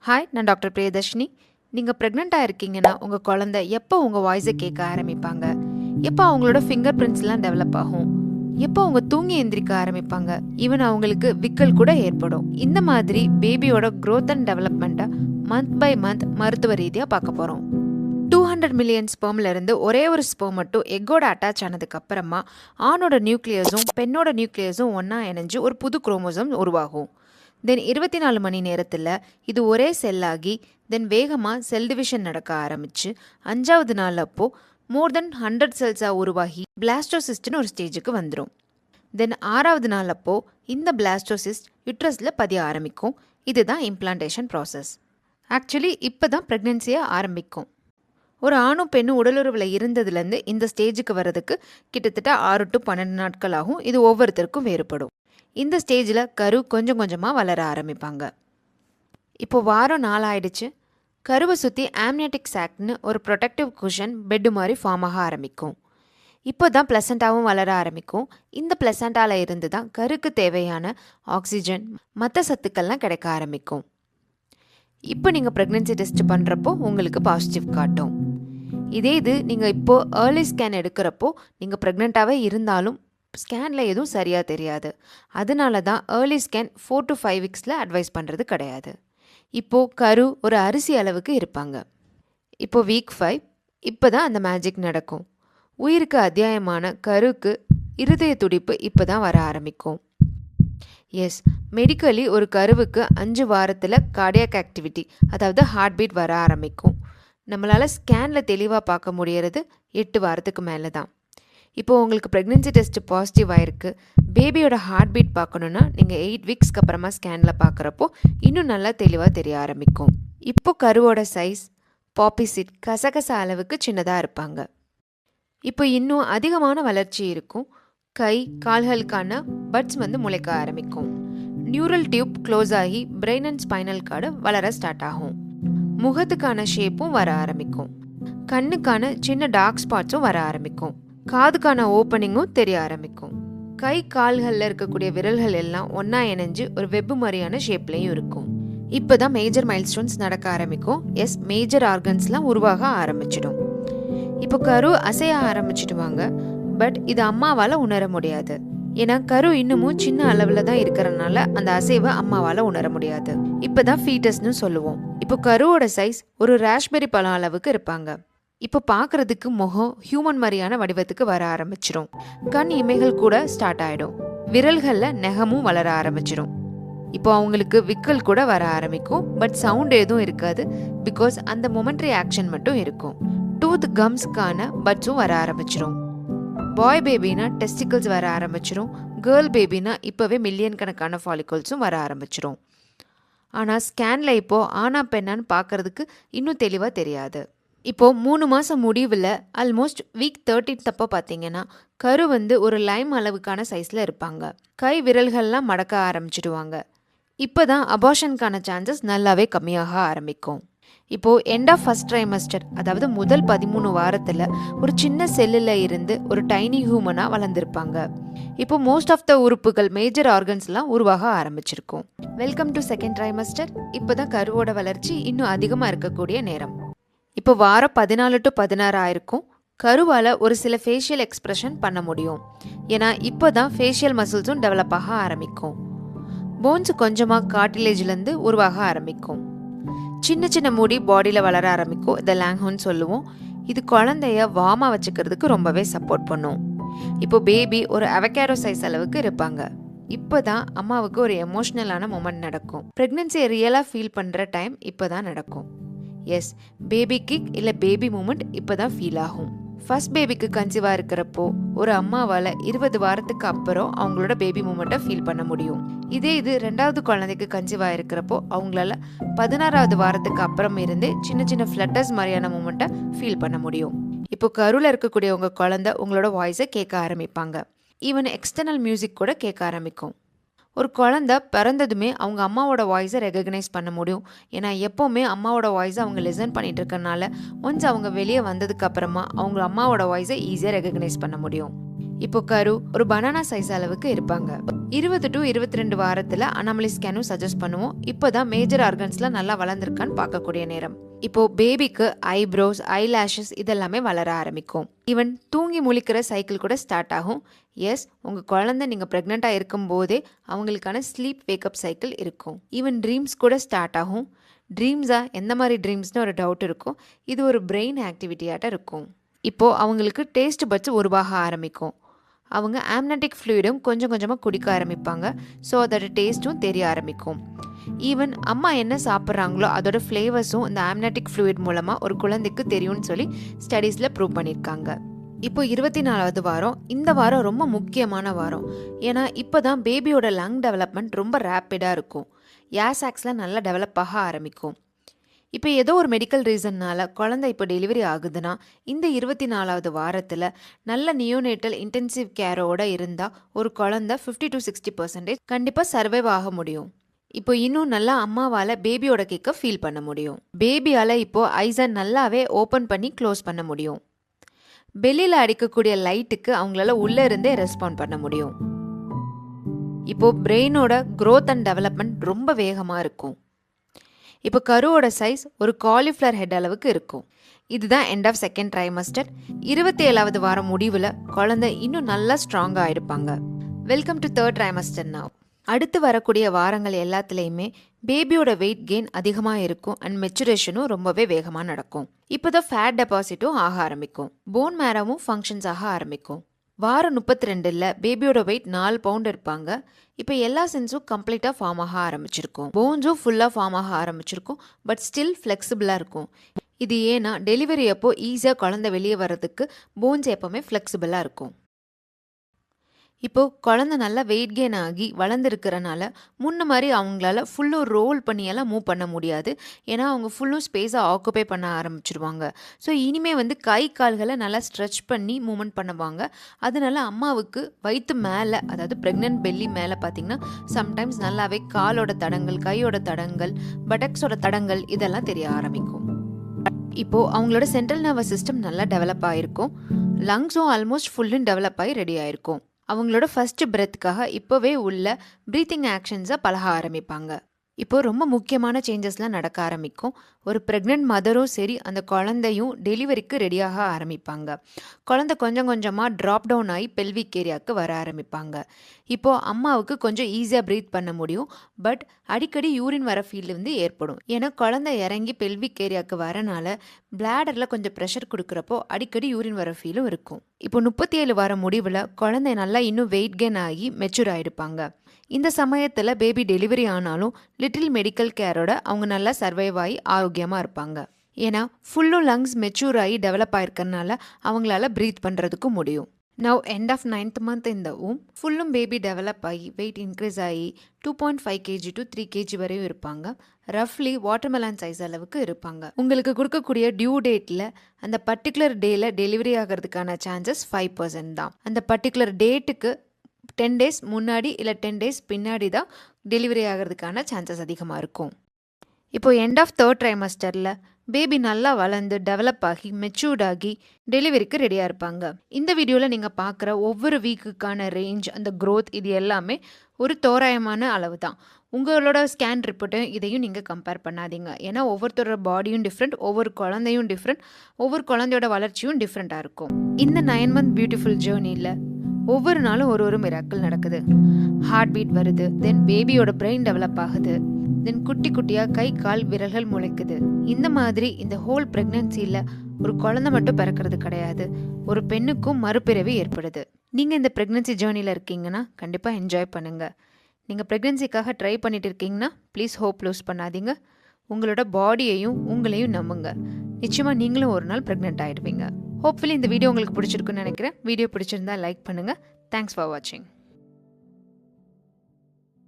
Hi, நான் doctor Priyadarshini. நீங்கள் ப்ரெக்னெண்ட்டாக இருக்கீங்கன்னா உங்கள் குழந்தை எப்போ உங்கள் வாய்ஸை கேட்க ஆரம்பிப்பாங்க, எப்போ அவங்களோட ஃபிங்கர் பிரிண்ட்ஸ்லாம் டெவலப் ஆகும், எப்போ அவங்க தூங்கி எந்திரிக்க ஆரம்பிப்பாங்க, ஈவன் அவங்களுக்கு விக்கல் கூட ஏற்படும். இந்த மாதிரி பேபியோட க்ரோத் அண்ட் டெவலப்மெண்ட்டை மந்த் பை மந்த் மருத்துவ ரீதியாக பார்க்க போகிறோம். 200 மில்லியன் ஸ்பெர்ம்ல இருந்து ஒரே ஒரு ஸ்பெர்ம் மட்டும் எக்கோட அட்டாச் ஆனதுக்கு அப்புறமா ஆணோட நியூக்ளியஸும் பெண்ணோட நியூக்ளியஸும் ஒன்றா இணைஞ்சு ஒரு புது குரோமோசோம் உருவாகும். தென் 24 மணி நேரத்தில் இது ஒரே செல்லாகி தென் வேகமாக செல் டிவிஷன் நடக்க ஆரம்பித்து 5வது நாள் அப்போது மோர் தென் 100 செல்ஸாக உருவாகி பிளாஸ்டோசிஸ்ட்னு ஒரு ஸ்டேஜுக்கு வந்துடும். தென் 6வது நாள் அப்போது இந்த பிளாஸ்டோசிஸ்ட் யுட்ரஸில் பதிய ஆரம்பிக்கும். இதுதான் இம்ப்ளான்டேஷன் ப்ராசஸ். ஆக்சுவலி இப்போ தான் ப்ரெக்னென்சியை ஆரம்பிக்கும். ஒரு ஆணும் பெண்ணும் உடலுறவில் இருந்ததுலேருந்து இந்த ஸ்டேஜுக்கு வர்றதுக்கு கிட்டத்தட்ட 6 to 12 நாட்கள் ஆகும். இது ஒவ்வொருத்தருக்கும் வேறுபடும். இந்த ஸ்டேஜில் கரு கொஞ்சம் கொஞ்சமாக வளர ஆரம்பிப்பாங்க. இப்போ வாரம் 4 ஆயிடுச்சு. கருவை சுற்றி ஆம்னியாட்டிக் சாக்னு ஒரு ப்ரொடெக்டிவ் குஷன் பெட்டு மாதிரி ஃபார்ம் ஆக ஆரம்பிக்கும். இப்போ தான் பிளசண்டாவும் வளர ஆரம்பிக்கும். இந்த பிளசண்டாவில் இருந்து தான் கருக்கு தேவையான ஆக்சிஜன் மற்ற சத்துக்கள்லாம் கிடைக்க ஆரம்பிக்கும். இப்போ நீங்கள் ப்ரெக்னென்சி டெஸ்ட் பண்ணுறப்போ உங்களுக்கு பாசிட்டிவ் காட்டும். இதே இது நீங்கள் இப்போது ஏர்லி ஸ்கேன் எடுக்கிறப்போ நீங்கள் ப்ரெக்னெண்ட்டாகவே இருந்தாலும் ஸ்கேனில் எதுவும் சரியாக தெரியாது. அதனால தான் ஏர்லி ஸ்கேன் 4 to 5 வீக்ஸில் அட்வைஸ் பண்ணுறது கிடையாது. இப்போது கரு ஒரு அரிசி அளவுக்கு இருப்பாங்க. இப்போது வீக் 5 இப்போ தான் அந்த மேஜிக் நடக்கும். உயிருக்கு அத்தியாயமான கருக்கு இருதய துடிப்பு இப்போ தான் வர ஆரம்பிக்கும். எஸ், மெடிக்கலி ஒரு கருவுக்கு 5 வாரத்தில் கார்டியாக் ஆக்டிவிட்டி, அதாவது ஹார்ட் பீட் வர ஆரம்பிக்கும். நம்மளால் ஸ்கேனில் தெளிவாக பார்க்க முடியறது 8 வாரத்துக்கு மேலே தான். இப்போது உங்களுக்கு ப்ரெக்னென்சி டெஸ்ட் பாசிட்டிவ் ஆயிருக்கு. பேபியோட ஹார்ட் பீட் பார்க்கணுன்னா நீங்கள் 8 வீக்ஸ்க்கு அப்புறமா ஸ்கேனில் பார்க்குறப்போ இன்னும் நல்லா தெளிவாக தெரிய ஆரம்பிக்கும். இப்போ கருவோட சைஸ் பாப்பிசிட் கசகச அளவுக்கு சின்னதாக இருப்பாங்க. இப்போ இன்னும் அதிகமான வளர்ச்சி இருக்கும். கை கால்களுக்கான பட்ஸ் முளைக்க ஆரம்பிக்கும். நியூரல் டியூப் க்ளோஸ் ஆகி பிரெயின் அண்ட் ஸ்பைனல் கார்டு வளர ஸ்டார்ட் ஆகும். முகத்துக்கான ஷேப்பும் வர ஆரம்பிக்கும். கண்ணுக்கான சின்ன டார்க் ஸ்பாட்ஸும் வர ஆரம்பிக்கும். காதுக்கான ஓப்பனிங்கும் தெரிய ஆரம்பிக்கும். கை கால்களில் இருக்கக்கூடிய விரல்கள் எல்லாம் ஒன்றா இணைஞ்சு ஒரு வெப்பு மாதிரியான ஷேப்லையும் இருக்கும். இப்போ தான் மேஜர் மைல்ஸ்டோன்ஸ் நடக்க ஆரம்பிக்கும். எஸ், மேஜர் ஆர்கன்ஸ்லாம் உருவாக ஆரம்பிச்சிடும். இப்போ கரு அசைய ஆரம்பிச்சிடுவாங்க. பட் இது அம்மாவால் உணர முடியாது. ஏன்னா கரு இன்னமும் சின்ன அளவில் தான் இருக்கிறனால அந்த அசைவை அம்மாவால் உணர முடியாது. இப்போ தான் ஃபீட்டஸ்னு சொல்லுவோம். இப்போ கருவோட சைஸ் ஒரு ராஸ்பெரி பழம் அளவுக்கு இருப்பாங்க. இப்போ பார்க்குறதுக்கு முகம் ஹியூமன் மாதிரியான வடிவத்துக்கு வர ஆரம்பிச்சிடும். கண் இமைகள் கூட ஸ்டார்ட் ஆகிடும். விரல்களில் நெகமும் வளர ஆரம்பிச்சிடும். இப்போ அவங்களுக்கு விக்கல் கூட வர ஆரம்பிக்கும். பட் சவுண்ட் எதுவும் இருக்காது. பிகாஸ் அந்த மொமெண்ட்ரி ஆக்ஷன் மட்டும் இருக்கும். டூத் கம்ஸ்க்கான பட்ஸும் வர ஆரம்பிச்சிடும். பாய் பேபினா டெஸ்டிகல்ஸ் வர ஆரம்பிச்சிடும். கேர்ள் பேபினா இப்போவே மில்லியன் கணக்கான ஃபாலிகல்ஸும் வர ஆரம்பிச்சிடும். ஆனால் ஸ்கேனில் இப்போது ஆனா பெண்ணான்னு பார்க்குறதுக்கு இன்னும் தெளிவாக தெரியாது. இப்போது 3 மாதம் முடிவில் ஆல்மோஸ்ட் வீக் 13 அப்போ பார்த்தீங்கன்னா கரு ஒரு லைம் அளவுக்கான சைஸில் இருப்பாங்க. கை விரல்கள்லாம் மடக்க ஆரம்பிச்சிடுவாங்க. இப்போ தான் அபார்ஷனுக்கான சான்சஸ் நல்லாவே கம்மியாக ஆரம்பிக்கும். இப்போது எண்ட் ஆஃப் ஃபர்ஸ்ட் ட்ரைமஸ்டர், அதாவது முதல் 13 வாரத்தில் ஒரு சின்ன செல்லில் இருந்து ஒரு டைனி ஹியூமனாக வளர்ந்துருப்பாங்க. இப்போ மோஸ்ட் ஆஃப் த உறுப்புகள் மேஜர் ஆர்கன்ஸ்லாம் உருவாக ஆரம்பிச்சிருக்கும். Welcome to second trimester. இப்போ தான் கருவோட வளர்ச்சி இன்னும் அதிகமாக இருக்கக்கூடிய நேரம். இப்போ வாரம் 14 to 16 ஆயிருக்கும். கருவால் ஒரு சில ஃபேஷியல் எக்ஸ்பிரஷன் பண்ண முடியும். ஏன்னா இப்போ தான் ஃபேஷியல் மசில்ஸும் டெவலப் ஆக ஆரம்பிக்கும். போன்ஸ் கொஞ்சமாக கார்டிலேஜ்லேருந்து உருவாக ஆரம்பிக்கும். சின்ன சின்ன முடி பாடியில் வளர ஆரம்பிக்கும். இதை லாங்ஹோன்னு சொல்லுவோம். இது குழந்தைய வார்மாக வச்சுக்கிறதுக்கு ரொம்பவே சப்போர்ட் பண்ணும். இப்போ பேபி ஒரு அவகேரோ சைஸ் அளவுக்கு இருப்பாங்க. இப்போ தான் அம்மாவுக்கு ஒரு எமோஷ்னலான மொமெண்ட் நடக்கும். ப்ரெக்னென்சியை ரியலாக ஃபீல் பண்ணுற டைம் இப்போ தான் நடக்கும். எஸ், பேபி கிக் இல்லை பேபி மூமெண்ட் இப்போ தான் ஃபீல் ஆகும். ஃபர்ஸ்ட் பேபிக்கு கன்சீவாக இருக்கிறப்போ ஒரு அம்மாவால் 20 வாரத்துக்கு அப்புறம் அவங்களோட பேபி மூமெண்ட்டை ஃபீல் பண்ண முடியும். இதே இது 2வது குழந்தைக்கு கன்சீவாக இருக்கிறப்போ அவங்களால 16வது வாரத்துக்கு அப்புறம் இருந்தே சின்ன சின்ன ஃப்ளட்டர்ஸ் மாதிரியான மூமெண்ட்டை ஃபீல் பண்ண முடியும். இப்போ கருவில் இருக்கக்கூடிய உங்கள் குழந்தை உங்களோட வாய்ஸை கேட்க ஆரம்பிப்பாங்க. ஈவன் எக்ஸ்டர்னல் மியூசிக் கூட கேட்க ஆரம்பிக்கும். ஒரு குழந்தை பிறந்ததுமே அவங்க அம்மாவோட வாய்ஸை ரெகக்னைஸ் பண்ண முடியும். ஏன்னா எப்போவுமே அம்மாவோட வாய்ஸை அவங்க லிசன் பண்ணிட்டு இருக்கனால ஒன்ஸ் அவங்க வெளியே வந்ததுக்கு அப்புறமா அவங்க அம்மாவோட வாய்ஸை ஈஸியாக ரெகக்னைஸ் பண்ண முடியும். இப்போ கரு ஒரு பனானா சைஸ் அளவுக்கு இருப்பாங்க. 20 to 22 வாரத்துல அனாமலி ஸ்கேனும் சஜஸ்ட் பண்ணுவோம். இப்போதான் மேஜர் ஆர்கன்ஸ்ல நல்லா வளர்ந்துருக்கான்னு பார்க்கக்கூடிய நேரம். இப்போ பேபிக்கு ஐப்ரோஸ், ஐலாஷஸ் இதெல்லாமே வளர ஆரம்பிக்கும். ஈவன் தூங்கி முழிக்கிற சைக்கிள் கூட ஸ்டார்ட் ஆகும். எஸ், உங்க குழந்தை நீங்க பிரெக்னெண்டா இருக்கும் போதே அவங்களுக்கான ஸ்லீப் வேக்கப் சைக்கிள் இருக்கும். ஈவன் ட்ரீம்ஸ் கூட ஸ்டார்ட் ஆகும். ட்ரீம்ஸா எந்த மாதிரி ட்ரீம்ஸ்னு ஒரு டவுட் இருக்கும். இது ஒரு பிரெயின் ஆக்டிவிட்டியாட்ட இருக்கும். இப்போ அவங்களுக்கு டேஸ்ட் பட்ஸ் உருவாக ஆரம்பிக்கும். அவங்க ஆம்னட்டிக் ஃப்ளூயிடும் கொஞ்சம் கொஞ்சமாக குடிக்க ஆரம்பிப்பாங்க. ஸோ அதோட டேஸ்ட்டும் தெரிய ஆரம்பிக்கும். ஈவன் அம்மா என்ன சாப்பிட்றாங்களோ அதோட ஃப்ளேவர்ஸும் இந்த ஆம்னட்டிக் ஃப்ளூயிட் மூலமாக ஒரு குழந்தைக்கு தெரியும்னு சொல்லி ஸ்டடீஸில் ப்ரூவ் பண்ணியிருக்காங்க. இப்போ 24வது வாரம், இந்த வாரம் ரொம்ப முக்கியமான வாரம். ஏன்னா இப்போ தான் பேபியோட லங் டெவலப்மெண்ட் ரொம்ப ரேப்பிடாக இருக்கும். ஏர் சாக்ஸ்லாம் நல்லா டெவலப் ஆக ஆரம்பிக்கும். இப்போ ஏதோ ஒரு மெடிக்கல் ரீசன்னால் குழந்தை இப்போ டெலிவரி ஆகுதுன்னா இந்த 24வது வாரத்தில் நல்ல நியோனேட்டல் இன்டென்சிவ் கேரோட இருந்தால் ஒரு குழந்தை 50 to 60% கண்டிப்பாக சர்வைவ் ஆக முடியும். இப்போ இன்னும் நல்லா அம்மாவால் பேபியோட கேக்கை ஃபீல் பண்ண முடியும். பேபியால் இப்போ ஐஸை நல்லாவே ஓப்பன் பண்ணி க்ளோஸ் பண்ண முடியும். வெளியில் அடிக்கக்கூடிய லைட்டுக்கு அவங்களால உள்ளே இருந்தே ரெஸ்பாண்ட் பண்ண முடியும். இப்போ பிரெயினோட க்ரோத் அண்ட் டெவலப்மெண்ட் ரொம்ப வேகமாக இருக்கும். இப்போ கருவோட சைஸ் ஒரு காலிஃப்ளவர் ஹெட் அளவுக்கு இருக்கும். இதுதான் எண்ட் ஆஃப் செகண்ட் ட்ரைமஸ்டர். 27வது வாரம் முடிவில் குழந்தை இன்னும் நல்லா ஸ்ட்ராங்காக இருப்பாங்க. Welcome to third trimester now. அடுத்து வரக்கூடிய வாரங்கள் எல்லாத்துலேயுமே பேபியோட வெயிட் கெயின் அதிகமாக இருக்கும் அண்ட் மெச்சுரேஷனும் ரொம்பவே வேகமாக நடக்கும். இப்போ தான் ஃபேட் டெபாசிட்டும் ஆக ஆரம்பிக்கும். போன் மேரோவும் ஃபங்க்ஷன்ஸ் ஆக ஆரம்பிக்கும். வாரம் 32ல் பேபியோட வெயிட் 4 பவுண்ட் இருப்பாங்க. இப்போ எல்லா சென்ஸும் கம்ப்ளீட்டாக ஃபார்ம் ஆக ஆரம்பிச்சிருக்கும். போன்ஸும் ஃபுல்லாக ஃபார்ம் ஆக ஆரம்பிச்சிருக்கும். பட் ஸ்டில் ஃப்ளெக்சிபிளாக இருக்கும். இது ஏன்னா டெலிவரி அப்போ ஈஸியாக குழந்தை வெளியே வர்றதுக்கு போன்ஸ் எப்போவுமே ஃப்ளெக்சிபிளாக இருக்கும். இப்போது குழந்தை நல்லா வெயிட் கெயின் ஆகி வளர்ந்துருக்கிறனால முன்ன மாதிரி அவங்களால ஃபுல்லும் ரோல் பண்ணியெல்லாம் மூவ் பண்ண முடியாது. ஏன்னா அவங்க ஃபுல்லும் ஸ்பேஸை ஆக்குபை பண்ண ஆரம்பிச்சிருவாங்க. ஸோ இனிமேல் கை கால்களை நல்லா ஸ்ட்ரெச் பண்ணி மூவ்மெண்ட் பண்ணுவாங்க. அதனால அம்மாவுக்கு வயிற்று மேலே, அதாவது ப்ரெக்னென்ட் பெல்லி மேலே பார்த்திங்கன்னா சம்டைம்ஸ் நல்லாவே காலோட தடங்கள், கையோட தடங்கள், பட்டக்ஸோட தடங்கள் இதெல்லாம் தெரிய ஆரம்பிக்கும். இப்போது அவங்களோட சென்ட்ரல் நர்வஸ் சிஸ்டம் நல்லா டெவலப் ஆகிருக்கும். லங்ஸும் ஆல்மோஸ்ட் ஃபுல்லும் டெவலப் ஆகி ரெடி ஆகிருக்கும். அவங்களோட ஃபர்ஸ்ட் பிரெத்துக்காக இப்போவே உள்ள ப்ரீத்திங் ஆக்ஷன்ஸை பழக ஆரம்பிப்பாங்க. இப்போ ரொம்ப முக்கியமான சேஞ்சஸ்லாம் நடக்க ஆரம்பிக்கும். ஒரு ப்ரெக்னென்ட் மதரும் சரி, அந்த குழந்தையும் டெலிவரிக்கு ரெடியாக ஆரம்பிப்பாங்க. குழந்தை கொஞ்சம் கொஞ்சமாக ட்ராப் டவுன் ஆகி பெல்விக் ஏரியாவுக்கு வர ஆரம்பிப்பாங்க. இப்போது அம்மாவுக்கு கொஞ்சம் ஈஸியாக ப்ரீத் பண்ண முடியும். பட் அடிக்கடி யூரின் வர ஃபீல் ஏற்படும். ஏன்னா குழந்தை இறங்கி பெல்விக் ஏரியாவுக்கு வரனால பிளாடரில் கொஞ்சம் ப்ரெஷர் கொடுக்குறப்போ அடிக்கடி யூரின் வர ஃபீலும் இருக்கும். இப்போ 37 வாரம் முடிவில் குழந்தை நல்லா இன்னும் வெயிட் கெயின் ஆகி மெச்சூர் ஆகிருப்பாங்க. இந்த சமயத்தில் பேபி டெலிவரி ஆனாலும் லிட்டில் மெடிக்கல் கேரோட அவங்க நல்லா சர்வைவ் ஆகி ஆரோக்கியமாக இருப்பாங்க. ஏன்னா ஃபுல்லும் லங்ஸ் மெச்சூர் ஆகி டெவலப் ஆகிருக்கறனால அவங்களால ப்ரீத் பண்ணுறதுக்கும் முடியும். Now end of 9th month இந்த ஃபுல்லும் பேபி டெவலப் ஆகி வெயிட் இன்க்ரீஸ் ஆகி 2.5 kg to 3 kg வரையும் இருப்பாங்க. ரஃப்லி வாட்டர்மெலன் சைஸ் அளவுக்கு இருப்பாங்க. உங்களுக்கு கொடுக்கக்கூடிய டியூ டேட்டில் அந்த பர்டிகுலர் டேயில் டெலிவரி ஆகிறதுக்கான சான்சஸ் 5% தான். அந்த பர்டிகுலர் டேட்டுக்கு 10 days முன்னாடி இல்லை 10 days பின்னாடி தான் டெலிவரி ஆகிறதுக்கான சான்சஸ் அதிகமாக இருக்கும். இப்போ எண்ட் ஆஃப் தேர்ட் ட்ரைமஸ்டரில் பேபி நல்லா வளர்ந்து டெவலப் ஆகி மெச்சூர்ட் ஆகி டெலிவரிக்கு ரெடியாக இருப்பாங்க. இந்த வீடியோவில் நீங்கள் பார்க்குற ஒவ்வொரு வீக்குக்கான ரேஞ்ச், அந்த க்ரோத், இது எல்லாமே ஒரு தோராயமான அளவு தான். உங்களோட ஸ்கேன் ரிப்போர்ட்டையும் இதையும் நீங்கள் கம்பேர் பண்ணாதீங்க. ஏன்னா ஒவ்வொருத்தரோட பாடியும் டிஃப்ரெண்ட், ஒவ்வொரு குழந்தையும் டிஃப்ரெண்ட், ஒவ்வொரு குழந்தையோட வளர்ச்சியும் டிஃப்ரெண்ட்டாக இருக்கும். இந்த 9 month பியூட்டிஃபுல் ஜேர்னியில் ஒவ்வொரு நாளும் ஒரு மிராக்கிள் நடக்குது. ஹார்ட் பீட் வருது, தென் பேபியோட பிரெயின் டெவலப் ஆகுது, தென் குட்டி குட்டியாக கை கால் விரல்கள் முளைக்குது. இந்த மாதிரி இந்த ஹோல் ப்ரெக்னன்சியில் ஒரு குழந்தை மட்டும் பிறக்கிறது கிடையாது, ஒரு பெண்ணுக்கும் மறுபிறவி ஏற்படுது. நீங்கள் இந்த ப்ரெக்னன்சி ஜேர்னியில் இருக்கீங்கன்னா கண்டிப்பாக என்ஜாய் பண்ணுங்கள். நீங்கள் ப்ரெக்னன்சிக்காக ட்ரை பண்ணிட்டு இருக்கீங்கன்னா ப்ளீஸ் ஹோப் லூஸ் பண்ணாதீங்க. உங்களோட பாடியையும் உங்களையும் நம்புங்க. நிச்சயமாக நீங்களும் ஒரு நாள் ப்ரெக்னென்ட் ஆகிடுவீங்க. ஹோப்ஃபுல்லி இந்த வீடியோ உங்களுக்கு பிடிச்சிருக்குன்னு நினைக்கிறேன். வீடியோ பிடிச்சிருந்தா லைக் பண்ணுங்கள். தேங்க்ஸ் ஃபார் வாட்சிங்.